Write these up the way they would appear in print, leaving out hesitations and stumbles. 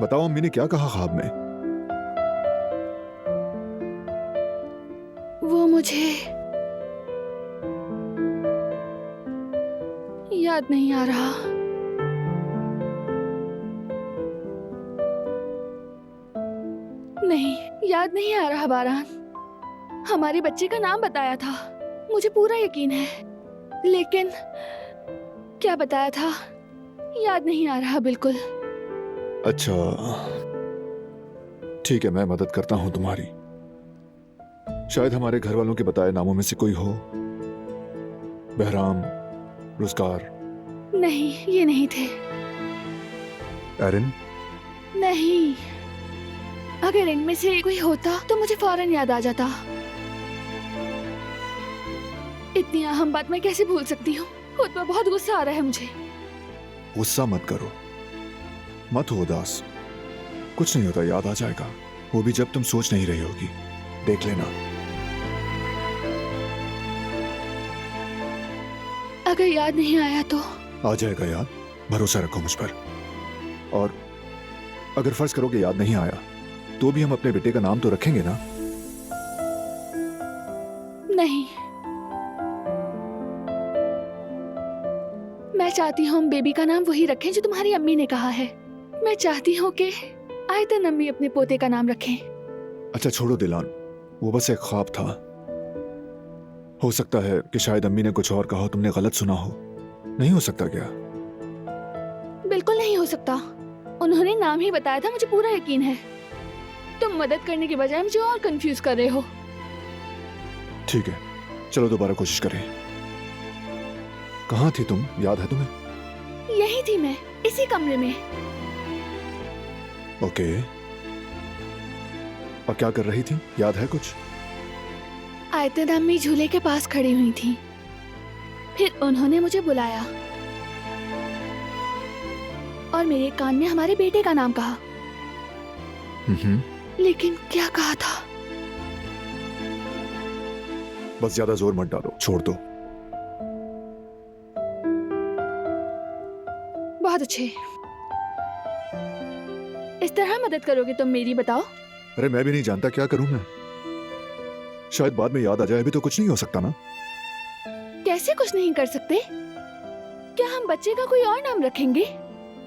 बताओ अम्मी ने क्या कहा ख्वाब में? वो मुझे याद नहीं आ रहा। नहीं, याद नहीं आ रहा बारान। हमारे बच्चे का नाम बताया था, मुझे पूरा यकीन है, लेकिन क्या बताया था याद नहीं आ रहा बिल्कुल। अच्छा ठीक है, मैं मदद करता हूं तुम्हारी। शायद हमारे घर वालों के बताए नामों में से कोई हो। बहराम, रुज़गार। नहीं, ये नहीं थे। एरिन? नहीं, अगर इनमें से कोई होता तो मुझे फौरन याद आ जाता। इतनी अहम बात मैं कैसे भूल सकती हूँ? खुद पर बहुत गुस्सा आ रहा है मुझे। गुस्सा मत करो, मत हो उदास। कुछ नहीं होता, याद आ जाएगा। वो भी जब तुम सोच नहीं रही होगी। देख लेना। अगर याद नहीं आया तो? आ जाएगा याद, भरोसा रखो मुझ पर। और अगर फर्ज करो कि याद नहीं आया तो भी हम अपने बेटे का नाम तो रखेंगे ना? नहीं, मैं चाहती हूँ हम बेबी का नाम वही रखें जो तुम्हारी अम्मी ने कहा है। मैं चाहती हूँ कि आयतन अम्मी अपने पोते का नाम रखें। अच्छा छोड़ो दिलान, वो बस एक ख्वाब था। हो सकता है कि शायद अम्मी ने कुछ और कहा हो, तुमने गलत सुना हो। नहीं हो सकता क्या? बिल्कुल नहीं हो सकता, उन्होंने नाम ही बताया था, मुझे पूरा यकीन है। तुम मदद करने के बजाय मुझे और कंफ्यूज कर रहे हो। ठीक है, चलो दोबारा कोशिश करें। कहाँ थी तुम, याद है तुम्हें? यही थी मैं, इसी कमरे में। ओके, और क्या कर रही थी, याद है कुछ? आयतन अम्मी झूले के पास खड़ी हुई थी, फिर उन्होंने मुझे बुलाया और मेरे कान में हमारे बेटे का नाम कहा। लेकिन क्या कहा था? बस ज्यादा जोर मत डालो, छोड़ दो। बहुत अच्छे, इस तरह मदद करोगे तुम मेरी, बताओ। अरे मैं भी नहीं जानता क्या करूं मैं। शायद बाद में याद आ जाए, अभी तो कुछ नहीं हो सकता ना। कैसे कुछ नहीं कर सकते? क्या हम बच्चे का कोई और नाम रखेंगे?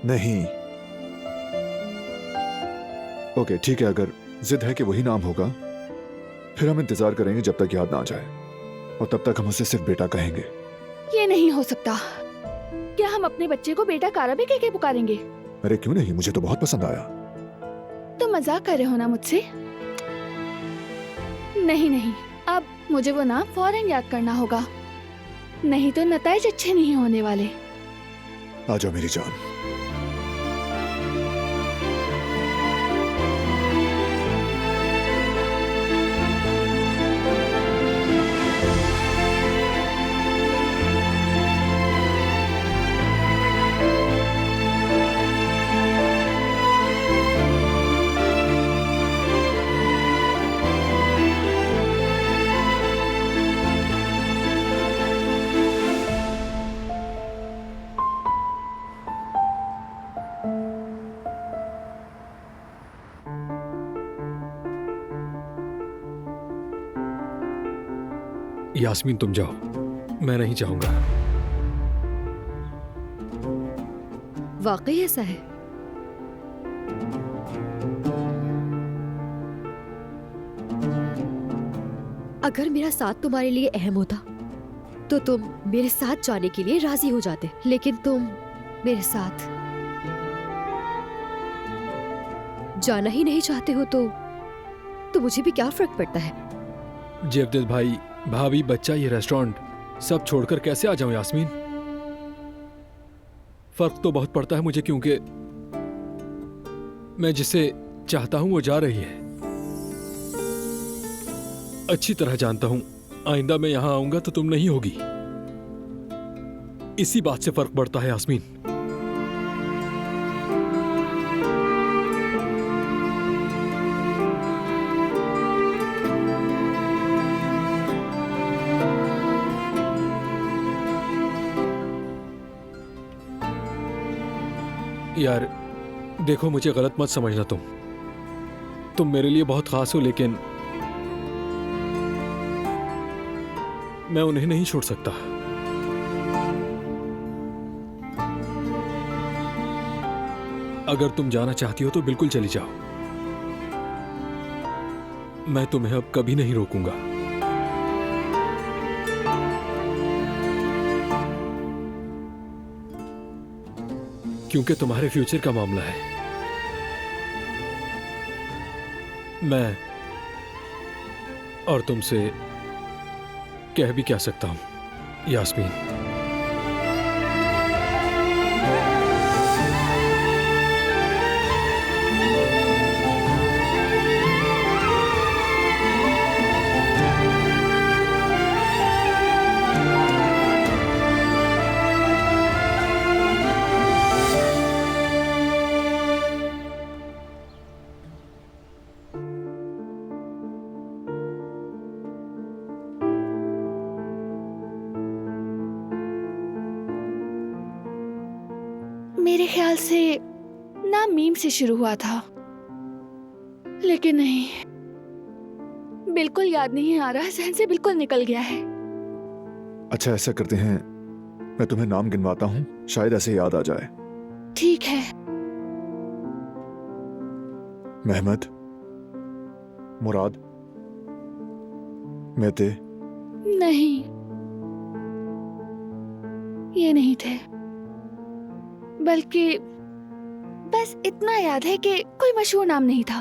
नहीं। ओके ठीक है, अगर जिद है कि वही नाम होगा फिर हम इंतजार करेंगे जब तक याद ना आ जाए, और तब तक हम उसे सिर्फ बेटा कहेंगे। ये नहीं हो सकता। क्या हम अपने बच्चे को बेटा काराबे कह के पुकारेंगे? अरे क्यों नहीं, मुझे तो बहुत पसंद आया। तुम मजाक कर रहे हो ना मुझसे? नहीं नहीं, अब मुझे वो नाम फौरन याद करना होगा, नहीं तो नताइज अच्छे नहीं होने वाले। आ जाओ मेरी जान। यास्मीन तुम जाओ, मैं नहीं चाहूंगा। वाकई ऐसा है? अगर मेरा साथ तुम्हारे लिए अहम होता तो तुम मेरे साथ जाने के लिए राजी हो जाते, लेकिन तुम मेरे साथ जाना ही नहीं चाहते हो तो मुझे भी क्या फर्क पड़ता है? जेवदेद भाई, भाभी, बच्चा, ये रेस्टोरेंट सब छोड़कर कैसे आ जाऊं यास्मीन? फर्क तो बहुत पड़ता है मुझे, क्योंकि मैं जिसे चाहता हूं वो जा रही है। अच्छी तरह जानता हूं आइंदा मैं यहां आऊंगा तो तुम नहीं होगी। इसी बात से फर्क पड़ता है यास्मीन। यार देखो, मुझे गलत मत समझना। तुम मेरे लिए बहुत खास हो, लेकिन मैं उन्हें नहीं छोड़ सकता। अगर तुम जाना चाहती हो तो बिल्कुल चली जाओ। मैं तुम्हें अब कभी नहीं रोकूंगा। क्योंकि तुम्हारे फ्यूचर का मामला है। मैं और तुमसे कह भी क्या सकता हूं, यास्मीन। मेरे ख्याल से नाम मीम से शुरू हुआ था, लेकिन नहीं, बिल्कुल याद नहीं आ रहा, जहन से बिल्कुल निकल गया है। अच्छा, ऐसा करते हैं, मैं तुम्हें नाम गिनवाता हूँ, शायद ऐसे याद आ जाए। ठीक है। मेहमद, मुराद, मेते। नहीं, ये नहीं थे, बल्कि बस इतना याद है कि कोई मशहूर नाम नहीं था।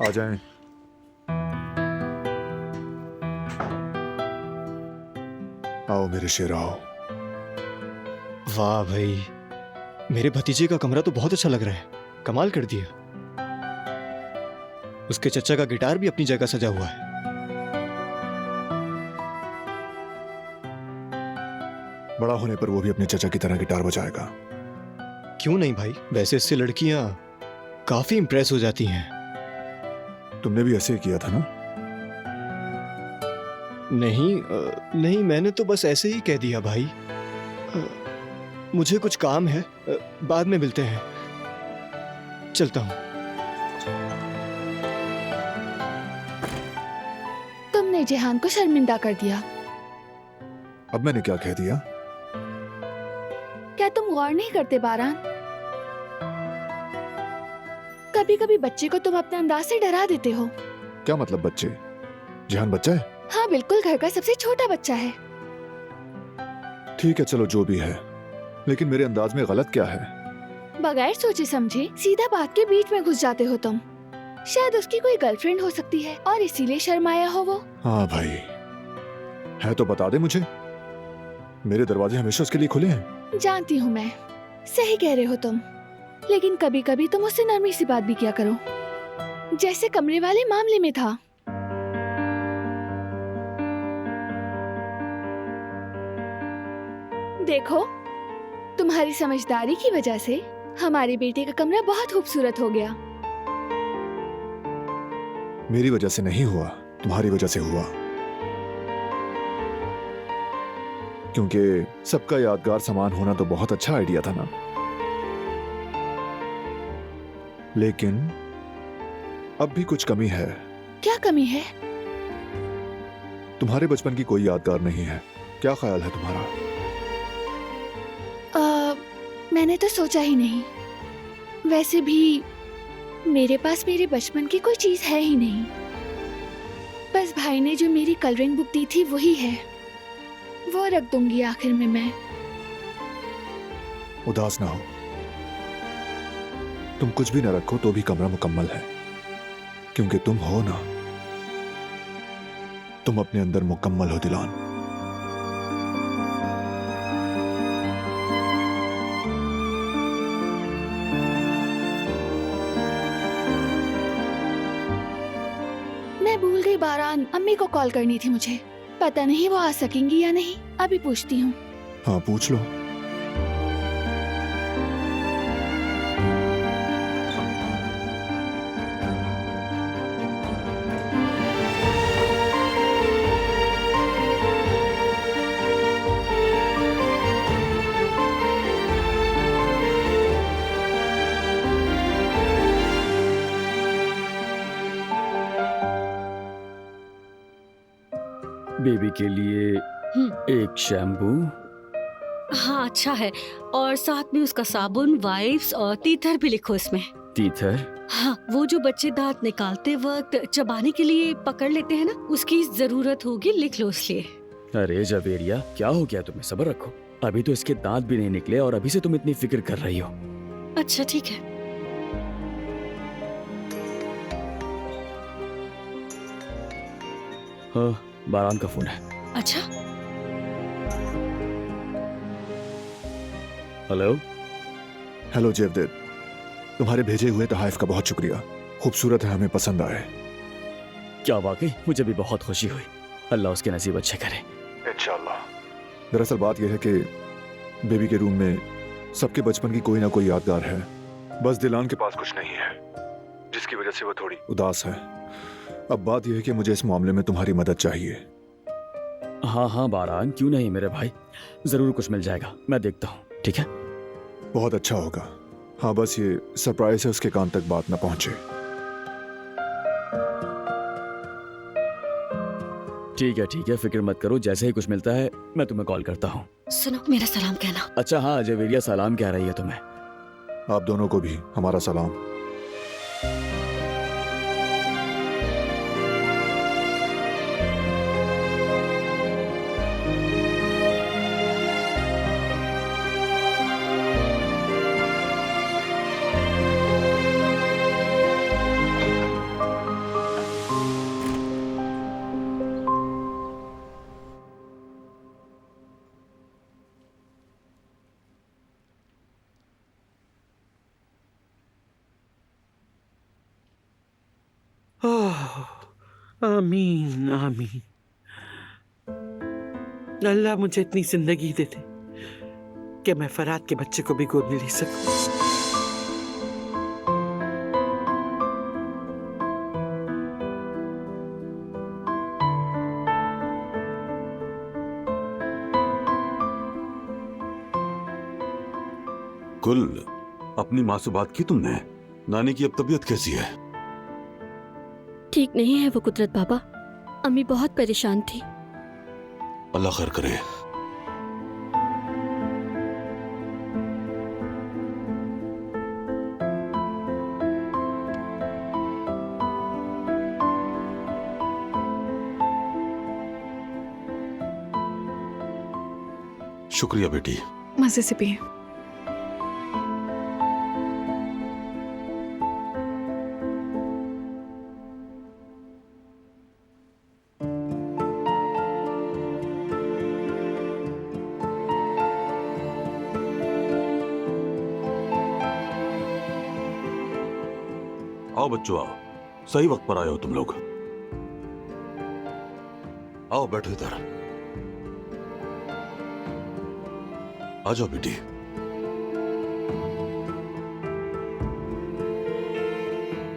आ जाएं। आओ मेरे शेर, आओ। वाह भाई, मेरे भतीजे का कमरा तो बहुत अच्छा लग रहा है। कमाल कर दिया। उसके चचा का गिटार भी अपनी जगह सजा हुआ है। बड़ा होने पर वो भी अपने चचा की तरह गिटार बजाएगा। क्यों नहीं भाई, वैसे इससे लड़कियां काफी इंप्रेस हो जाती हैं। तुमने भी ऐसे ही किया था ना? नहीं, मैंने तो बस ऐसे ही कह दिया भाई। मुझे कुछ काम है, बाद में मिलते हैं। चलता हूं। तुमने जेहान को शर्मिंदा कर दिया। अब मैंने क्या कह दिया? क्या तुम गौर नहीं करते बारान? कभी कभी बच्चे को तुम अपने अंदाज से डरा देते हो। क्या मतलब बच्चे? जेहान बच्चा है? हाँ बिल्कुल, घर का सबसे छोटा बच्चा है। ठीक है, चलो जो भी है, लेकिन मेरे अंदाज में गलत क्या है? बगैर सोचे समझे सीधा बात के बीच में घुस जाते हो तुम। शायद उसकी कोई गर्लफ्रेंड हो सकती है और इसीलिए शर्माया हो वो। हाँ भाई, है तो बता दे मुझे। मेरे दरवाजे हमेशा उसके लिए खुले हैं। जानती हूँ मैं, सही कह रहे हो तुम, लेकिन कभी कभी तुम उससे नरमी सी बात भी किया करो, जैसे कमरे वाले मामले में था। देखो, तुम्हारी समझदारी की वजह से हमारे बेटे का कमरा बहुत खूबसूरत हो गया। मेरी वजह से नहीं हुआ, तुम्हारी वजह से हुआ। क्योंकि सबका यादगार सामान होना तो बहुत अच्छा आइडिया था ना। लेकिन अब भी कुछ कमी है। क्या कमी है? तुम्हारे बचपन की कोई यादगार नहीं है। क्या ख्याल है तुम्हारा? मैंने तो सोचा ही नहीं। वैसे भी मेरे पास मेरे बचपन की कोई चीज है ही नहीं। बस भाई ने जो मेरी कलरिंग बुक दी थी वही है, वो रख दूंगी आखिर में मैं। उदास ना हो, तुम कुछ भी न रखो तो भी कमरा मुकम्मल है, क्योंकि तुम हो ना, तुम अपने अंदर मुकम्मल हो दिलान। मैं भूल गई बारान, अम्मी को कॉल करनी थी मुझे। पता नहीं वो आ सकेंगी या नहीं, अभी पूछती हूँ। हाँ पूछ लो। बेबी के लिए एक शैम्पू। हाँ अच्छा है, और साथ में उसका साबुन, वाइप्स और तीथर भी लिखो इसमें। तीथर? हाँ, वो जो बच्चे दांत निकालते वक्त चबाने के लिए पकड़ लेते हैं ना, उसकी जरूरत होगी, लिख लो इसलिए। अरे जवेरिया, क्या हो गया तुम्हें? सब्र रखो, अभी तो इसके दांत भी नहीं निकले और अभी से तुम इतनी फिक्र कर रही हो। अच्छा ठीक है। हाँ, बारान का फोन है। अच्छा, हेलो। हेलो जेवदेव, तुम्हारे भेजे हुए तोहफ का बहुत शुक्रिया। खूबसूरत है, हमें पसंद आए। क्या वाकई? मुझे भी बहुत खुशी हुई। अल्लाह उसके नसीब अच्छे करे। इंशाल्लाह। दरअसल बात यह है कि बेबी के रूम में सबके बचपन की कोई ना कोई यादगार है, बस दिलान के पास कुछ नहीं है, जिसकी वजह से वो थोड़ी उदास है। अब बात यह है कि मुझे इस मामले में तुम्हारी मदद चाहिए। हाँ हाँ बारान, क्यों नहीं मेरे भाई, जरूर कुछ मिल जाएगा, मैं देखता हूँ। ठीक है, बहुत अच्छा होगा। हाँ, बस ये सरप्राइज है, उसके कान तक बात ना पहुंचे। ठीक है, फिक्र मत करो, जैसे ही कुछ मिलता है मैं तुम्हें कॉल करता हूँ। सुनो, मेरा सलाम कहना। अच्छा हाँ, जवेरिया सलाम कह रही है तुम्हें। आप दोनों को भी हमारा सलाम। ओह, आमीन आमीन। अल्लाह मुझे इतनी जिंदगी दे दे कि मैं फरात के बच्चे को भी गोद में ले सकूं। कुल, अपनी माँ से बात की तुमने? नानी की अब तबीयत कैसी है? ठीक नहीं है वो कुदरत बाबा, अम्मी बहुत परेशान थी। अल्लाह खैर करे। शुक्रिया बेटी। मजे से पिए। आओ बच्चों आओ, सही वक्त पर आए हो तुम लोग। आओ बैठो इधर। आ जाओ बेटी।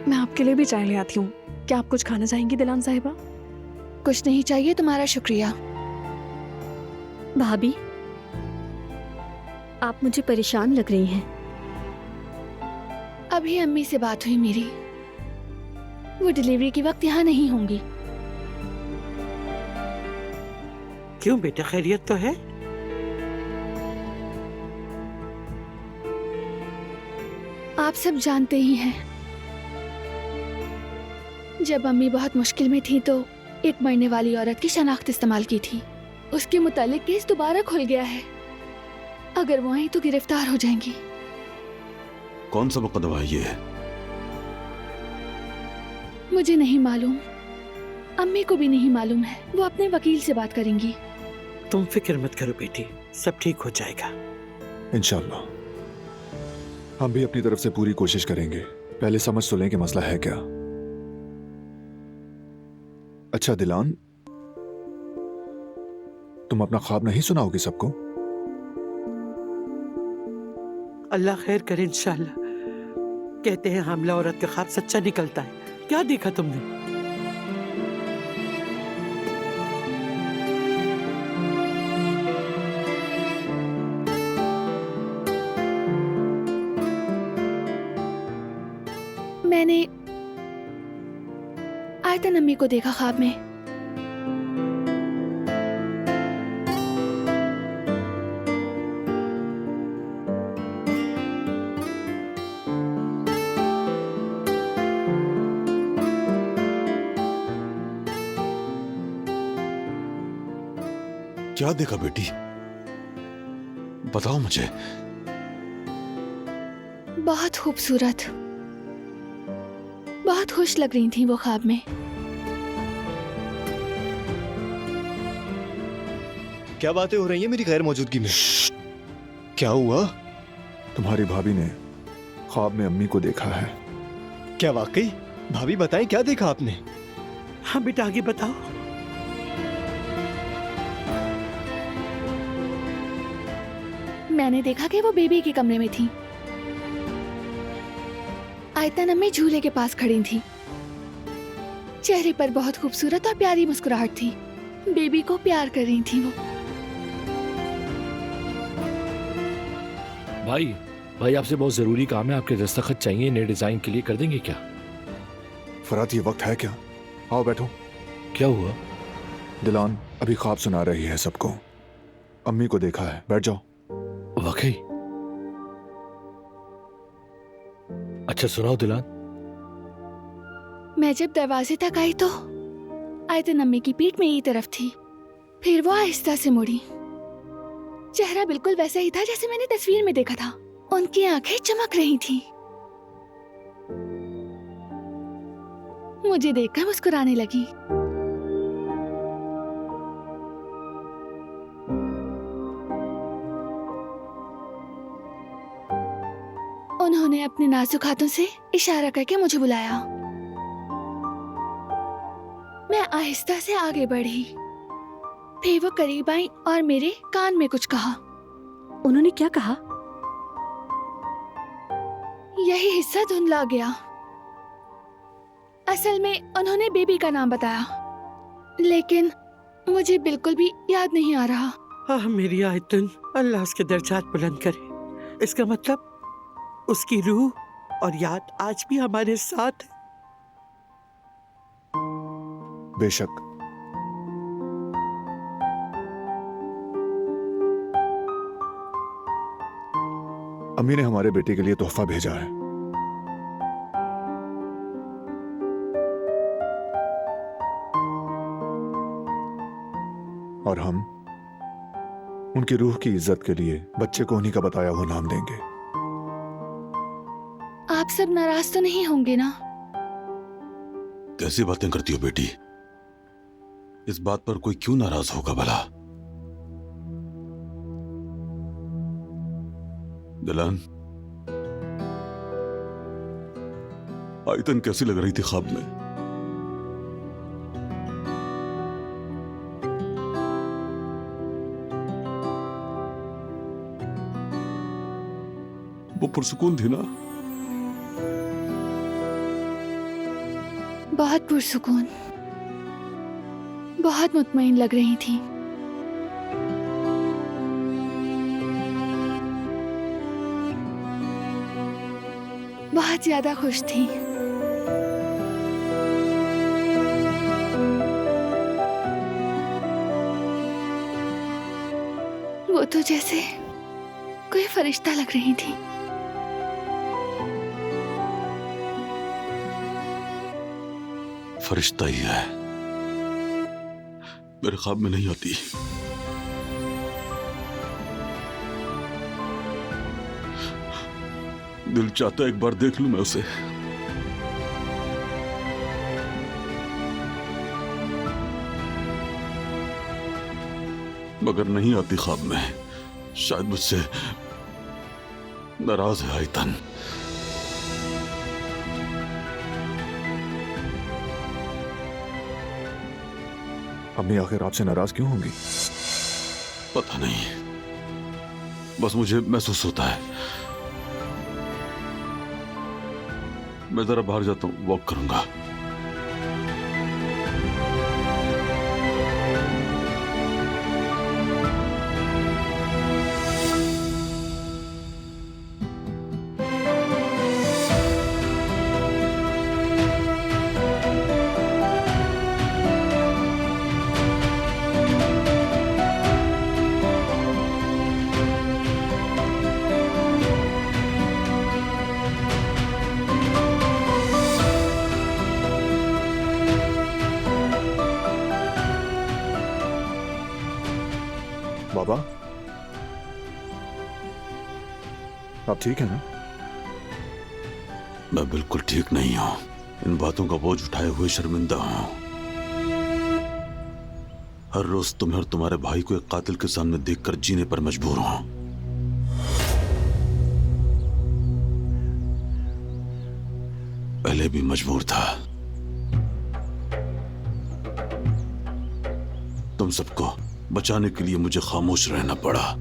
मैं आपके लिए भी चाय ले आती हूँ। क्या आप कुछ खाना चाहेंगी दिलान साहिबा? कुछ नहीं चाहिए, तुम्हारा शुक्रिया। भाभी, आप मुझे परेशान लग रही हैं। अभी अम्मी से बात हुई मेरी, वो डिलीवरी के वक्त यहाँ नहीं होंगी। क्यों बेटा, खैरियत तो है? आप सब जानते ही हैं, जब अम्मी बहुत मुश्किल में थी तो एक मरने वाली औरत की शनाख्त इस्तेमाल की थी। उसके मुतालिक केस दोबारा खुल गया है। अगर वो आई तो गिरफ्तार हो जाएंगी। कौन सा मुकदमा है ये? मुझे नहीं मालूम, अम्मी को भी नहीं मालूम है। वो अपने वकील से बात करेंगी। तुम फिक्र मत करो बेटी, सब ठीक हो जाएगा। इंशाल्लाह। हम भी अपनी तरफ से पूरी कोशिश करेंगे। पहले समझ तो लें कि मसला है क्या। अच्छा दिलान, तुम अपना ख्वाब नहीं सुनाओगी सबको? अल्लाह खैर करे इंशाल्लाह। कहते हैं हामला औरत का ख्वाब सच्चा निकलता है। क्या देखा तुमने? मैंने आयतन अम्मी को देखा ख्वाब में। क्या देखा बेटी? बताओ मुझे। बहुत खूबसूरत, बहुत खुश लग रही थी वो ख्वाब में। क्या बातें हो रही हैं मेरी गैर मौजूदगी में? क्या हुआ? तुम्हारी भाभी ने ख्वाब में अम्मी को देखा है। क्या वाकई? भाभी बताएं क्या देखा आपने? हाँ बेटा, आगे बताओ। मैंने देखा कि वो बेबी के कमरे में थी। आयतन अम्मी झूले के पास खड़ी थी। चेहरे पर बहुत खूबसूरत और प्यारी मुस्कुराहट थी। बेबी को प्यार कर रही थी वो। भाई आपसे बहुत जरूरी काम है। आपके दस्तखत चाहिए नए डिजाइन के लिए, कर देंगे क्या? फरात, ये वक्त है क्या? आओ बैठो। क्या हुआ? दिलान अभी ख्वाब सुना रही है सबको। अम्मी को देखा है। बैठ जाओ। वाकई? अच्छा सुनाओ दिलान। मैं जब दरवाजे तक आई तो आयतन अम्मी की पीठ मेरी तरफ थी। फिर वो आहिस्ता से मुड़ी। चेहरा बिल्कुल वैसा ही था जैसे मैंने तस्वीर में देखा था। उनकी आंखें चमक रही थी। मुझे देखकर मुस्कुराने लगी। उन्होंने अपने नाजुक हाथों से इशारा करके मुझे बुलाया। मैं आहिस्ता से आगे बढ़ी। फिर वो करीब आई और मेरे कान में कुछ कहा। उन्होंने क्या कहा? यही हिस्सा धुंधला गया। असल में उन्होंने बेबी का नाम बताया, लेकिन मुझे बिल्कुल भी याद नहीं आ रहा। हाँ मेरी आयतन, अल्लाह उसके दर्जात बुलंद करे। इसका मतलब उसकी रूह और याद आज भी हमारे साथ है। बेशक। अम्मी ने हमारे बेटे के लिए तोहफा भेजा है। और हम उनकी रूह की इज्जत के लिए बच्चे को उन्हीं का बताया हुआ नाम देंगे। आप सब नाराज तो नहीं होंगे ना? कैसी बातें करती हो बेटी? इस बात पर कोई क्यों नाराज होगा भला? दिलान, आयतन कैसी लग रही थी ख्वाब में? वो पुरसुकून थी ना? बहुत पुरसुकून, बहुत मुतमईन लग रही थी। बहुत ज्यादा खुश थी। वो तो जैसे कोई फरिश्ता लग रही थी। फरिश्ता ही है, मेरे ख्वाब में नहीं आती। दिल चाहता है एक बार देख लूं मैं उसे। मगर नहीं आती ख्वाब में। शायद मुझसे नाराज है आयतन। अम्मी आखिर आपसे नाराज क्यों होंगी? पता नहीं, बस मुझे महसूस होता है। मैं जरा बाहर जाता हूँ, वॉक करूंगा। आप ठीक है ना? मैं बिल्कुल ठीक नहीं हूँ। इन बातों का बोझ उठाए हुए शर्मिंदा हूँ। हर रोज तुम्हें और तुम्हारे भाई को एक कातिल के सामने देखकर जीने पर मजबूर हूँ। पहले भी मजबूर था। तुम सबको बचाने के लिए मुझे खामोश रहना पड़ा।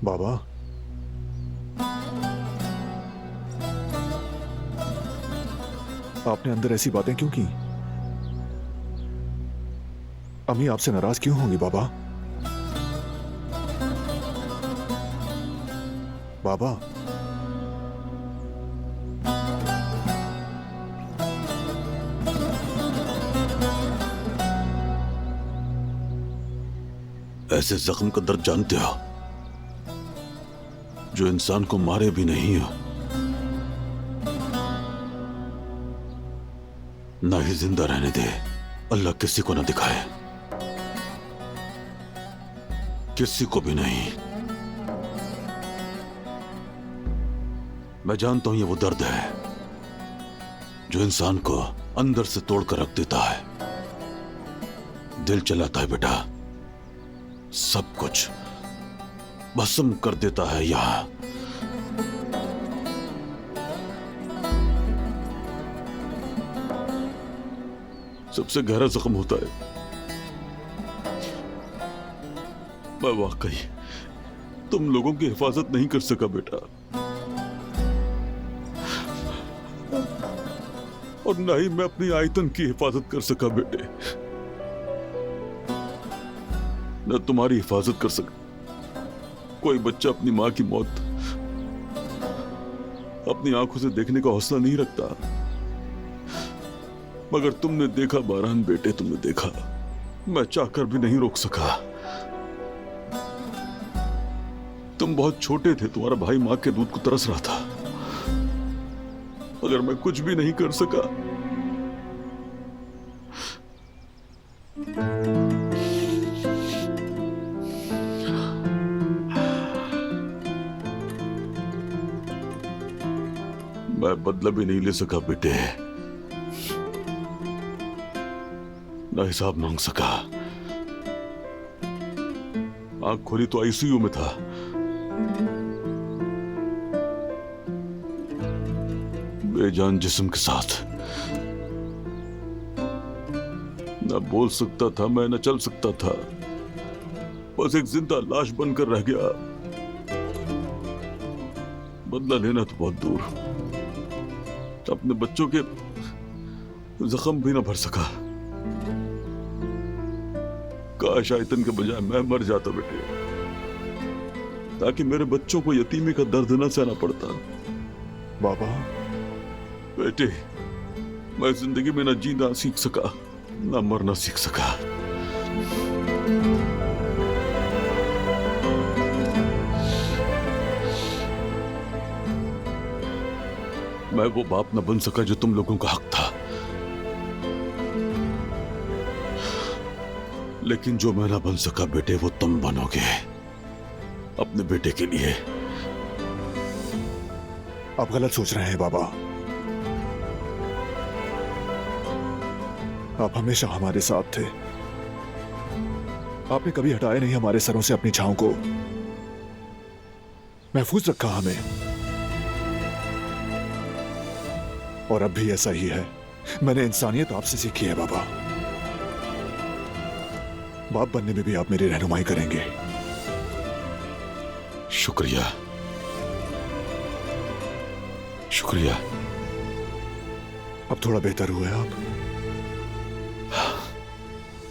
बाबा, आपने अंदर ऐसी बातें क्यों की? अम्मी आपसे नाराज क्यों होंगी बाबा? बाबा, ऐसे जख्म का दर्द जानते हो जो इंसान को मारे भी नहीं हो, ना ही जिंदा रहने दे। अल्लाह किसी को ना दिखाए, किसी को भी नहीं। मैं जानता हूं ये वो दर्द है जो इंसान को अंदर से तोड़कर रख देता है, दिल चलाता है बेटा, सब कुछ भस्म कर देता है। यहां सबसे गहरा जख्म होता है। मैं वाकई तुम लोगों की हिफाजत नहीं कर सका बेटा, और ना ही मैं अपनी आयतन की हिफाजत कर सका बेटे। न तुम्हारी हिफाजत कर सका। कोई बच्चा अपनी मां की मौत अपनी आंखों से देखने का हौसला नहीं रखता, मगर तुमने देखा बारहान बेटे, तुमने देखा। मैं चाहकर भी नहीं रोक सका। तुम बहुत छोटे थे, तुम्हारा भाई मां के दूध को तरस रहा था, मगर मैं कुछ भी नहीं कर सका। मैं बदला भी नहीं ले सका बेटे, ना हिसाब मांग सका। आंख खोली तो आईसीयू में था। बेजान जिस्म के साथ। न बोल सकता था मैं, न चल सकता था, बस एक जिंदा लाश बनकर रह गया। बदला लेना तो बहुत दूर, अपने बच्चों के जख्म भी न भर सका। काश आयतन के बजाय मैं मर जाता बेटे, ताकि मेरे बच्चों को यतीमी का दर्द न सहना पड़ता। बाबा, बेटे, मैं जिंदगी में न जीना सीख सका, न मरना सीख सका। मैं वो बाप न बन सका जो तुम लोगों का हक था, लेकिन जो मैं ना बन सका बेटे, वो तुम बनोगे अपने बेटे के लिए। आप गलत सोच रहे हैं बाबा। आप हमेशा हमारे साथ थे। आपने कभी हटाया नहीं हमारे सरों से अपनी छांव को, महफूज रखा हमें। और अब भी ऐसा ही है। मैंने इंसानियत आपसे सीखी है बाबा। बाप बनने में भी आप मेरी रहनुमाई करेंगे। शुक्रिया, शुक्रिया। अब थोड़ा बेहतर हुए आप?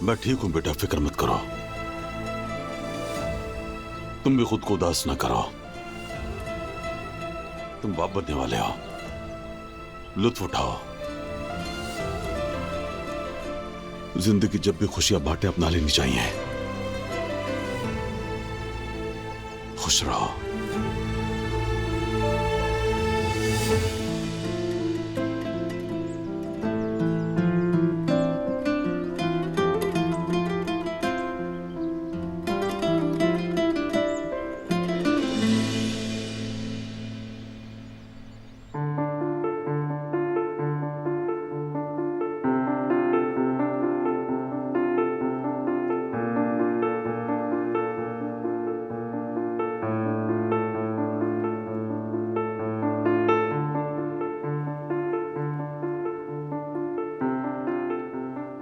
मैं ठीक हूं बेटा, फिक्र मत करो। तुम भी खुद को उदास ना करो। तुम बाप बनने वाले हो, लुत्फ उठाओ। जिंदगी जब भी खुशियां बांटे अपना लेनी चाहिए। खुश रहो।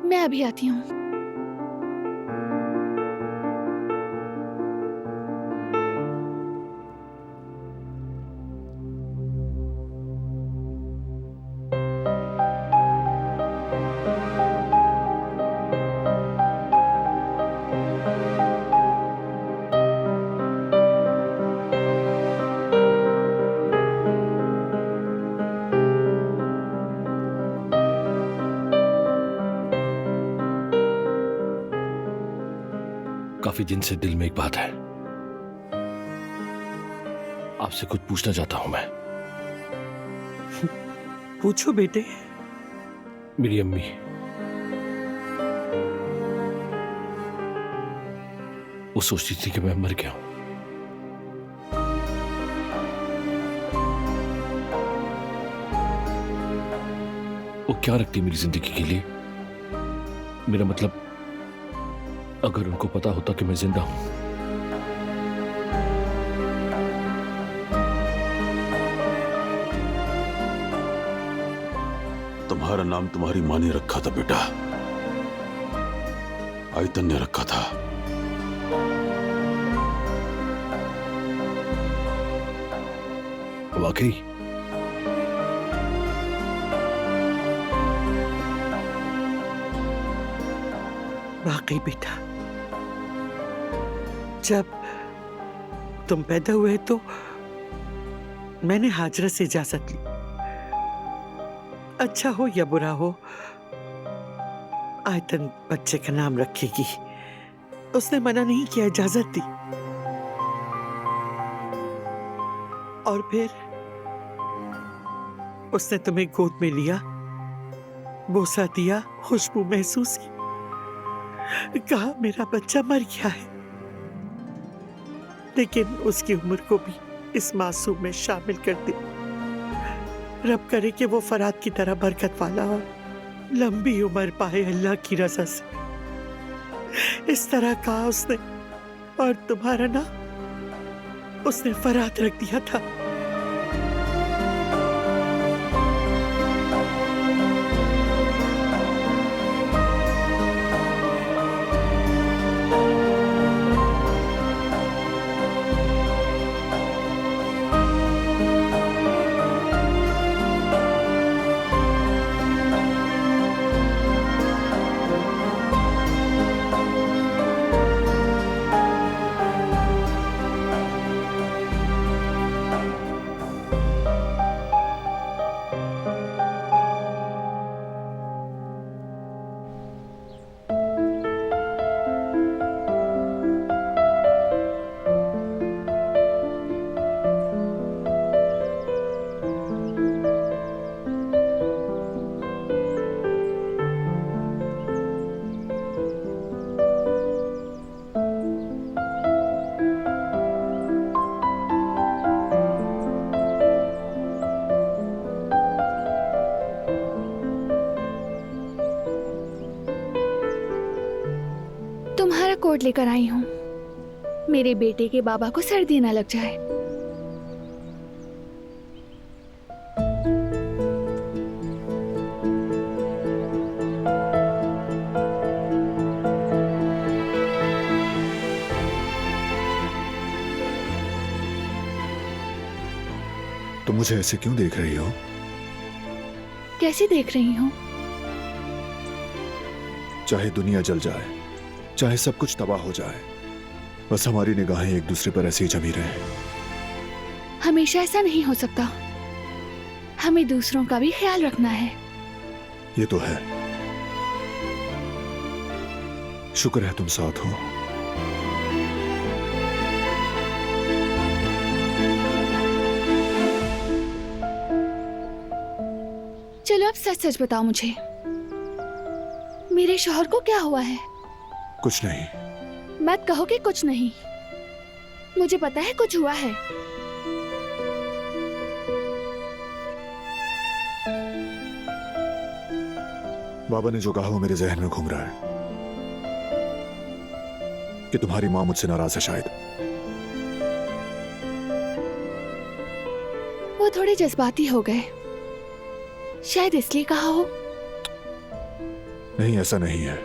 मैं अभी आती हूँ। काफी दिन से दिल में एक बात है, आपसे कुछ पूछना चाहता हूं मैं। पूछो बेटे। मेरी अम्मी, वो सोचती थी कि मैं मर गया हूं। वो क्या रखती मेरी जिंदगी के लिए? मेरा मतलब, अगर उनको पता होता कि मैं जिंदा हूं, तुम्हारा नाम तुम्हारी माँ ने रखा था बेटा, आयतन ने रखा था। वाकई? वाकई बेटा, जब तुम पैदा हुए तो मैंने हाजरा से इजाजत ली। अच्छा हो या बुरा हो, आयतन बच्चे का नाम रखेगी। उसने मना नहीं किया, इजाजत दी। और फिर उसने तुम्हें गोद में लिया, बोसा दिया, खुशबू महसूस की, कहा मेरा बच्चा मर गया है। लेकिन उसकी उम्र को भी इस मासूम में शामिल कर दे। रब करे कि वो फराद की तरह बरकत वाला और लंबी उम्र पाए अल्लाह की रज़ा से। इस तरह कहा उसने, और तुम्हारा नाम उसने फराद रख दिया था। तुम्हारा कोट लेकर आई हूँ, मेरे बेटे के बाबा को सर्दी ना लग जाए। तुम मुझे ऐसे क्यों देख रही हो? कैसे देख रही हूँ? चाहे दुनिया जल जाए, चाहे सब कुछ तबाह हो जाए, बस हमारी निगाहें एक दूसरे पर ऐसे ही जमी रहे। हमेशा ऐसा नहीं हो सकता, हमें दूसरों का भी ख्याल रखना है। ये तो है। शुक्र है तुम साथ हो। चलो अब सच सच बताओ मुझे, मेरे शौहर को क्या हुआ है? कुछ नहीं। मत कहो कि कुछ नहीं, मुझे पता है कुछ हुआ है। बाबा ने जो कहा वो मेरे जहन में घूम रहा है कि तुम्हारी माँ मुझसे नाराज है शायद। वो थोड़े जज्बाती हो गए, शायद इसलिए कहा हो। नहीं, ऐसा नहीं है।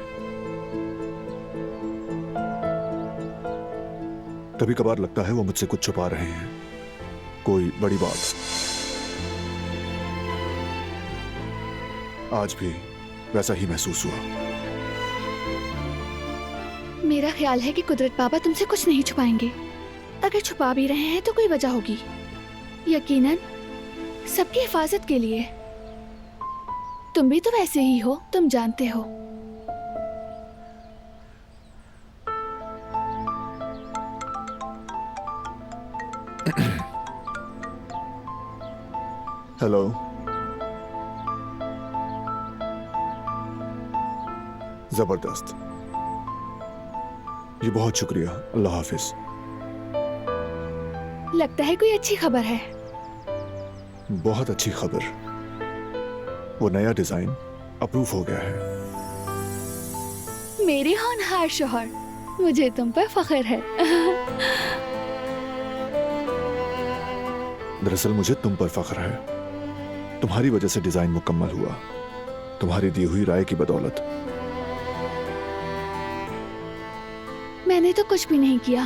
कभी कभार लगता है वो मुझसे कुछ छुपा रहे हैं, कोई बड़ी बात। आज भी वैसा ही महसूस हुआ। मेरा ख्याल है कि कुदरत बाबा तुमसे कुछ नहीं छुपाएंगे। अगर छुपा भी रहे हैं तो कोई वजह होगी, यकीनन सबकी हिफाजत के लिए। तुम भी तो वैसे ही हो, तुम जानते हो। हेलो। जबरदस्त, ये बहुत शुक्रिया। अल्लाह हाफिज। लगता है कोई अच्छी खबर है। बहुत अच्छी खबर, वो नया डिजाइन अप्रूव हो गया है। मेरे होनहार शोहर, मुझे तुम पर फख्र है। दरअसल मुझे तुम पर फख्र है। तुम्हारी वजह से डिजाइन मुकम्मल हुआ, तुम्हारी दी हुई राय की बदौलत। मैंने तो कुछ भी नहीं किया,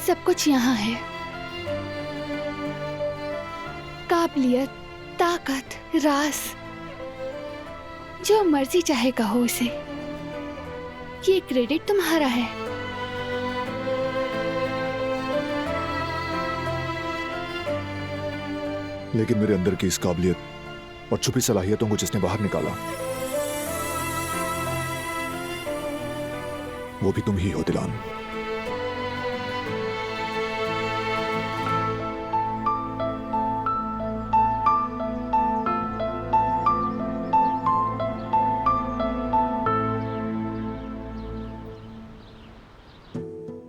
सब कुछ यहाँ है। काबिलियत, ताकत, राज, जो मर्जी चाहे कहो इसे। ये क्रेडिट तुम्हारा है। लेकिन मेरे अंदर की इस काबिलियत और छुपी सलाहियतों को जिसने बाहर निकाला, वो भी तुम ही हो दिलान।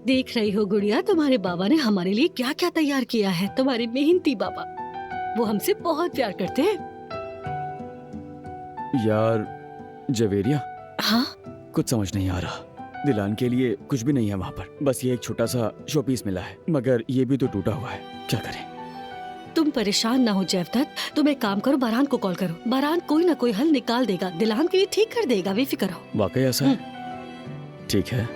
देख रही हो गुड़िया, तुम्हारे बाबा ने हमारे लिए क्या क्या तैयार किया है। तुम्हारे मेहनती बाबा, वो हमसे बहुत प्यार करते हैं। यार जवेरिया, हाँ, कुछ समझ नहीं आ रहा। दिलान के लिए कुछ भी नहीं है वहाँ पर, बस ये एक छोटा सा शोपीस मिला है, मगर ये भी तो टूटा हुआ है। क्या करें? तुम परेशान ना हो जयवदत्त, तुम एक काम करो, बारान को कॉल करो। बारान कोई ना कोई हल निकाल देगा, दिलान के लिए ठीक कर देगा, बेफिक्र हो। वाकई ऐसा है? ठीक है।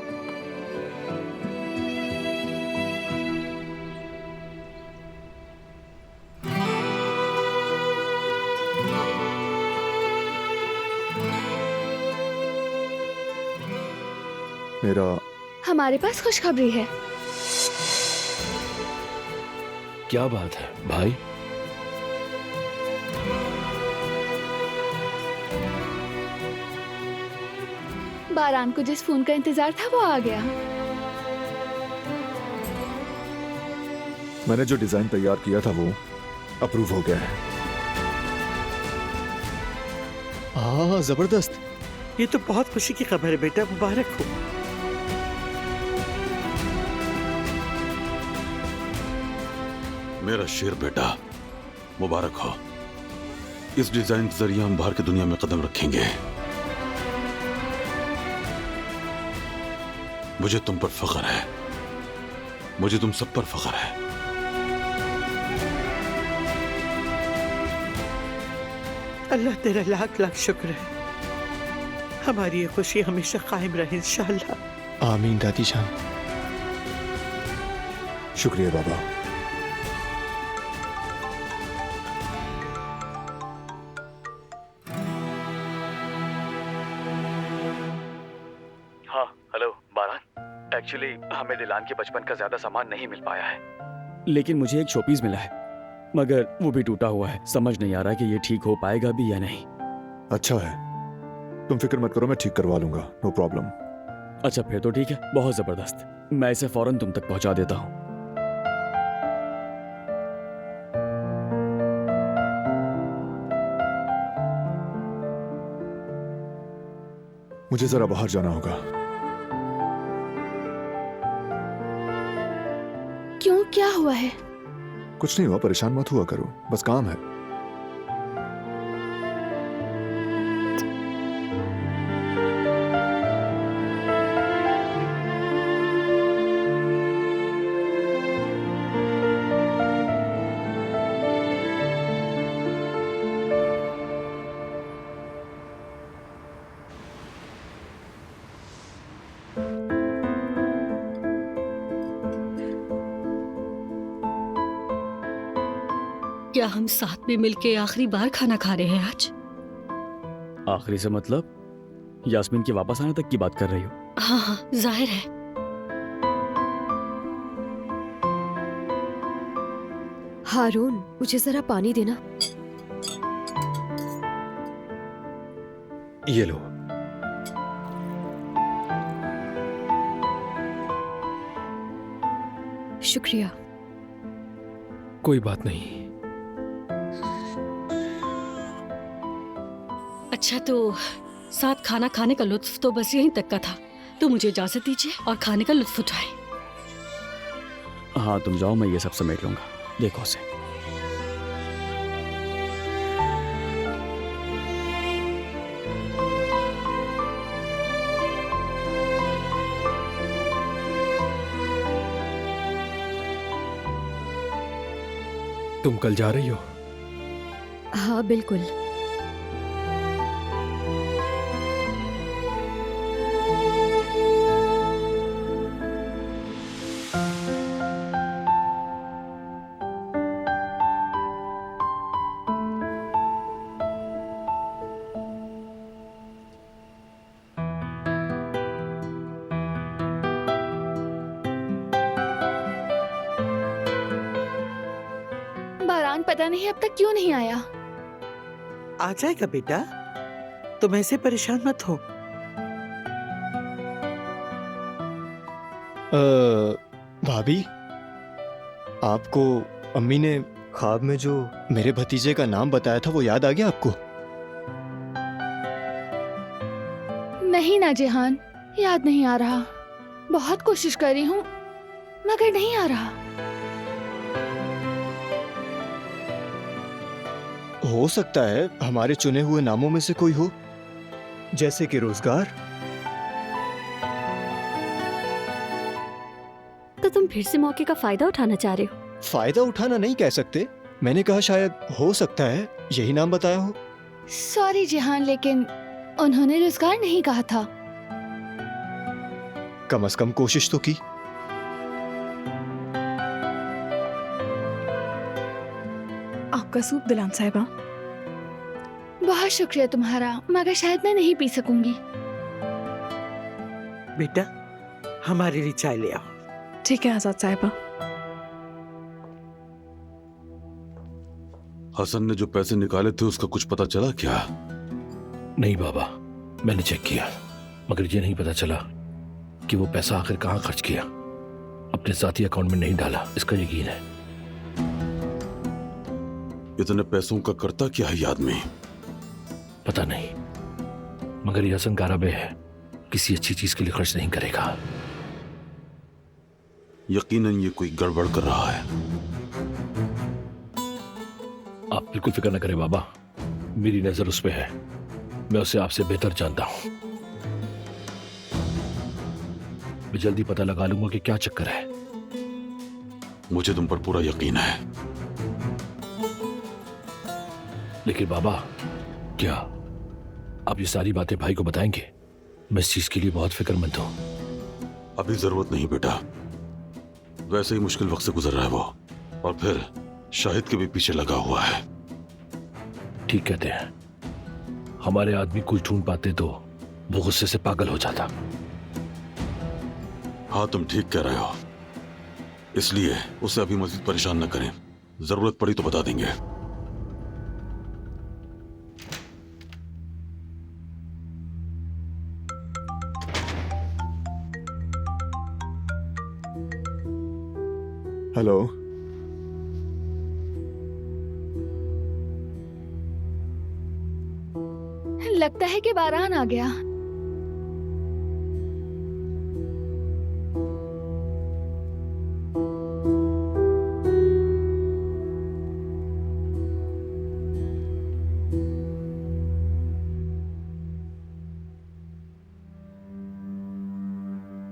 मेरा हमारे पास खुशखबरी है। क्या बात है भाई? बारान को जिस फोन का इंतजार था वो आ गया। मैंने जो डिजाइन तैयार किया था वो अप्रूव हो गया है। हाँ, जबरदस्त। ये तो बहुत खुशी की खबर है बेटा, मुबारक हो। मेरा शेर बेटा, मुबारक हो। इस डिजाइन के जरिए हम बाहर की दुनिया में कदम रखेंगे। मुझे तुम पर फख्र है, मुझे तुम सब पर फख्र है। अल्लाह तेरा लाख लाख शुक्र है। हमारी ये खुशी हमेशा कायम रहे इंशाअल्लाह। आमीन दादी जान। शुक्रिया बाबा। हाँ, हेलो बारान। एक्चुअली हमें दिलान के बचपन का ज्यादा सामान नहीं मिल पाया है, लेकिन मुझे एक शोपीस मिला है, मगर वो भी टूटा हुआ है। समझ नहीं आ रहा कि ये ठीक हो पाएगा भी या नहीं। अच्छा है, तुम फिक्र मत करो, मैं ठीक करवा लूंगा, नो प्रॉब्लम। अच्छा फिर तो ठीक है, बहुत जबरदस्त। मैं इसे फौरन तुम तक पहुंचा देता हूँ। मुझे जरा बाहर जाना होगा। क्यों, क्या हुआ है? कुछ नहीं हुआ, परेशान मत हुआ करो, बस काम है। क्या हम साथ में मिलके आखिरी बार खाना खा रहे हैं आज? आखिरी से मतलब यास्मीन के वापस आने तक की बात कर रही हो? हाँ हाँ, जाहिर है। हारून, मुझे जरा पानी देना। ये लो। शुक्रिया। कोई बात नहीं। अच्छा, तो साथ खाना खाने का लुत्फ तो बस यहीं तक का था, तो मुझे इजाजत दीजिए और खाने का लुत्फ उठाएं। हाँ तुम जाओ, मैं ये सब समेट लूंगा। देखो उसे। तुम कल जा रही हो? हाँ बिल्कुल। बारान पता नहीं अब तक क्यों नहीं आया। आ जाएगा बेटा, तुम ऐसे परेशान मत हो। भाभी, आपको अम्मी ने ख्वाब में जो मेरे भतीजे का नाम बताया था वो याद आ गया आपको? नहीं ना जेहान, याद नहीं आ रहा। बहुत कोशिश कर रही हूँ मगर नहीं आ रहा। हो सकता है हमारे चुने हुए नामों में से कोई हो, जैसे कि रोजगार। तो तुम फिर से मौके का फायदा उठाना चाह रहे हो? फायदा उठाना नहीं कह सकते, मैंने कहा शायद हो सकता है यही नाम बताया हो। सॉरी जेहान, लेकिन उन्होंने रोजगार नहीं कहा था। कम से कम कोशिश तो की। आपका सूप दिलान साहिबा। बहुत शुक्रिया तुम्हारा, मगर शायद मैं नहीं पी सकूंगी। बेटा, हमारे लिए चाय ले आओ। ठीक है आजाद साहिबा। हसन ने जो पैसे निकाले थे उसका कुछ पता चला क्या? नहीं बाबा, मैंने चेक किया, मगर ये नहीं पता चला कि वो पैसा आखिर कहाँ खर्च किया। अपने साथी अकाउंट में नहीं डाला, इसका यकीन है। इतने पैसों का करता क्या है आदमी? पता नहीं, मगर यह हसन गाराबे है, किसी अच्छी चीज के लिए खर्च नहीं करेगा। यकीनन ये कोई गड़बड़ कर रहा है। आप बिल्कुल फिक्र न करें बाबा, मेरी नजर उस पे है। मैं उसे आपसे बेहतर जानता हूं। मैं जल्दी पता लगा लूंगा कि क्या चक्कर है। मुझे तुम पर पूरा यकीन है। लेकिन बाबा, क्या आप ये सारी बातें भाई को बताएंगे? मैं इस चीज के लिए बहुत फिक्रमंद हूं। अभी जरूरत नहीं बेटा, वैसे ही मुश्किल वक्त से गुजर रहा है वो, और फिर शाहिद के भी पीछे लगा हुआ है। ठीक कहते हैं, हमारे आदमी कुछ ढूंढ पाते तो वो गुस्से से पागल हो जाता। हाँ तुम ठीक कह रहे हो, इसलिए उसे अभी मजीद परेशान न करें। जरूरत पड़ी तो बता देंगे। हेलो। लगता है कि बारान आ गया।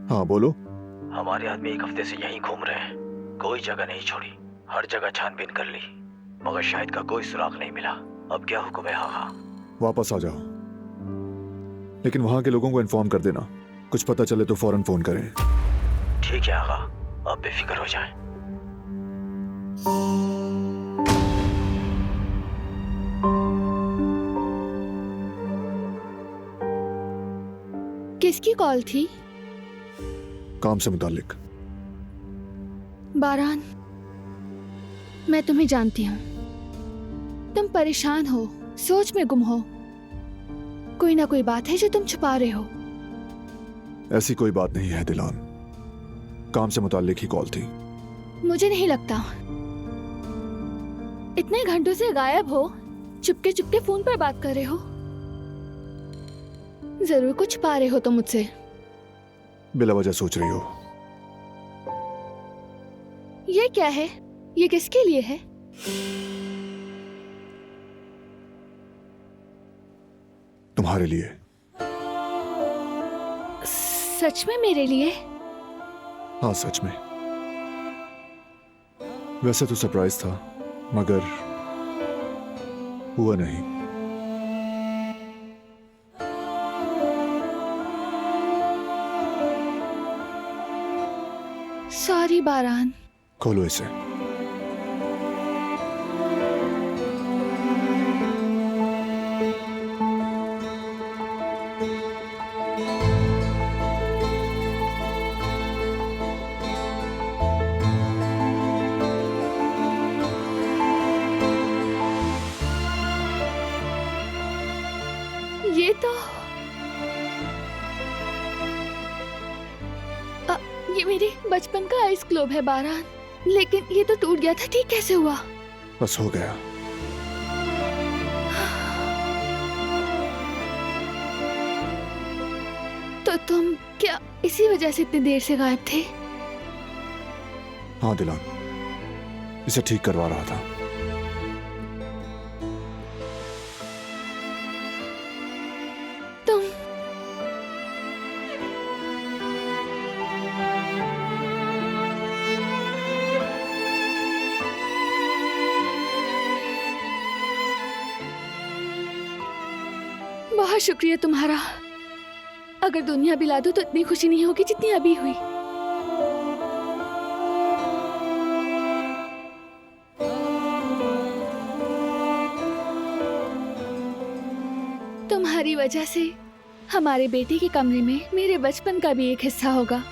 हाँ बोलो। हमारे आदमी एक हफ्ते से यहीं घूम रहे हैं, कोई जगह नहीं छोड़ी, हर जगह छानबीन कर ली, मगर शाहिद का कोई सुराग नहीं मिला। अब क्या हुक्म है? हाँ, वापस आ जाओ, लेकिन वहां के लोगों को इन्फॉर्म कर देना। कुछ पता चले तो फौरन फोन करें। ठीक है आगा, आप बेफिक्र हो जाएं। किसकी कॉल थी? काम से मुतालिक। बारान, मैं तुम्हें जानती हूँ। तुम परेशान हो, सोच में गुम हो। कोई ना कोई बात है जो तुम छुपा रहे हो। ऐसी कोई बात नहीं है दिलान, काम से मुतालिक ही कॉल थी। मुझे नहीं लगता। इतने घंटों से गायब हो, चुपके चुपके फोन पर बात कर रहे हो। जरूर कुछ पा रहे हो तुम मुझसे। बिला वजह सोच रही हो। ये क्या है? ये किसके लिए है? तुम्हारे लिए। सच में मेरे लिए? हाँ सच में। वैसे तो सरप्राइज था, मगर हुआ नहीं। सॉरी बारान। खोलो इसे। ये तो ये मेरे बचपन का आइस ग्लोब है बारान, लेकिन ये तो टूट गया था। ठीक कैसे हुआ? बस हो गया। तो तुम क्या इसी वजह से इतनी देर से गायब थे? हाँ दिलान, इसे ठीक करवा रहा था। तुम बहुत शुक्रिया तुम्हारा। अगर दुनिया बिला दो तो इतनी खुशी नहीं होगी जितनी अभी हुई। तुम्हारी वजह से हमारे बेटे के कमरे में मेरे बचपन का भी एक हिस्सा होगा,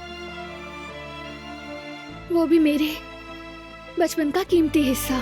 वो भी मेरे बचपन का कीमती हिस्सा।